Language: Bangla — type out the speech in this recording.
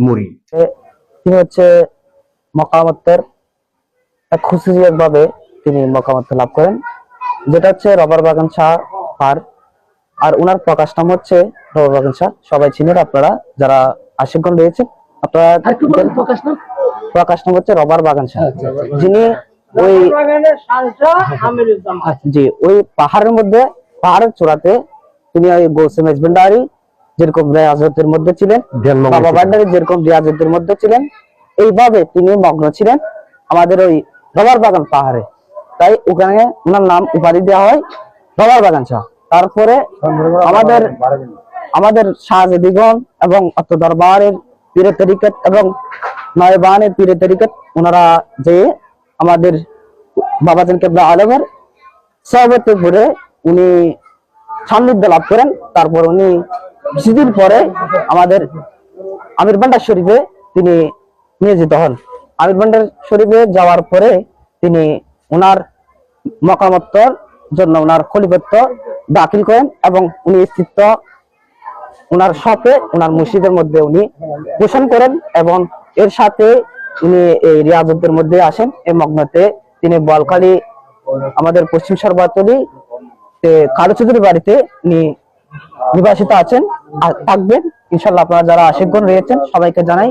মুড়ি তিনি হচ্ছে মকামতের এক খুশুসিয়ত ভাবে তিনি মকামত লাভ করেন, যেটা হচ্ছে রবার বাগান শাহ পার। আর উনার প্রকাশ নাম হচ্ছে রবার বাগান শাহ। সবাই চিনেন আপনারা যারা আশিকগণ রয়েছে, আপনারা প্রকাশ নাম হচ্ছে রবার বাগান শাহ, যিনি ওই জি ওই পাহাড়ের মধ্যে, পাহাড়ের চূড়াতে তিনি ওই গৌসে মেজভান্ডারি যেরকম রিয়াজতের মধ্যে ছিলেন, বাবা ভান্ডারী যেরকম রিয়াজতের মধ্যে ছিলেন, এইভাবে তিনি মগ্ন ছিলেন আমাদের ওই রবার বাগান পাহাড়ে। তাই ওখানে ওনার নাম উপাধি দেওয়া হয় রবার বাগান শাহ। তারপরে আমাদের শাহজাদিগণ এবং অত দরবারের পীরে তরিকত এবং নয়বানের পীরে তরিকত ওনারা যে আমাদের বাবাজান কেবলা আলমের সহবতে ঘুরে উনি সান্নিধ্য লাভ করেন। তারপর উনি কিছুদিন পরে আমাদের আমির ভান্ডার শরীফে তিনি নিয়োজিত হন। আমির ভান্ডার শরীফে যাওয়ার পরে তিনি ওনার মকামত্তর জন্য ওনার খলিফত্ব দাখিল করেন এবং উনি স্থিত ওনার সাথে ওনার মসজিদের মধ্যে উনি পোষণ করেন এবং এর সাথে উনি এই রিয়াজতের মধ্যে আসেন। এই মগ্নতে তিনি বলখালী আমাদের পশ্চিম সর্বাতলী কালু চৌধুরী বাড়িতে উনি নিবাসিত আছেন, থাকবেন ইনশাল্লাহ। আপনারা যারা আশিকগণ রয়েছেন সবাইকে জানাই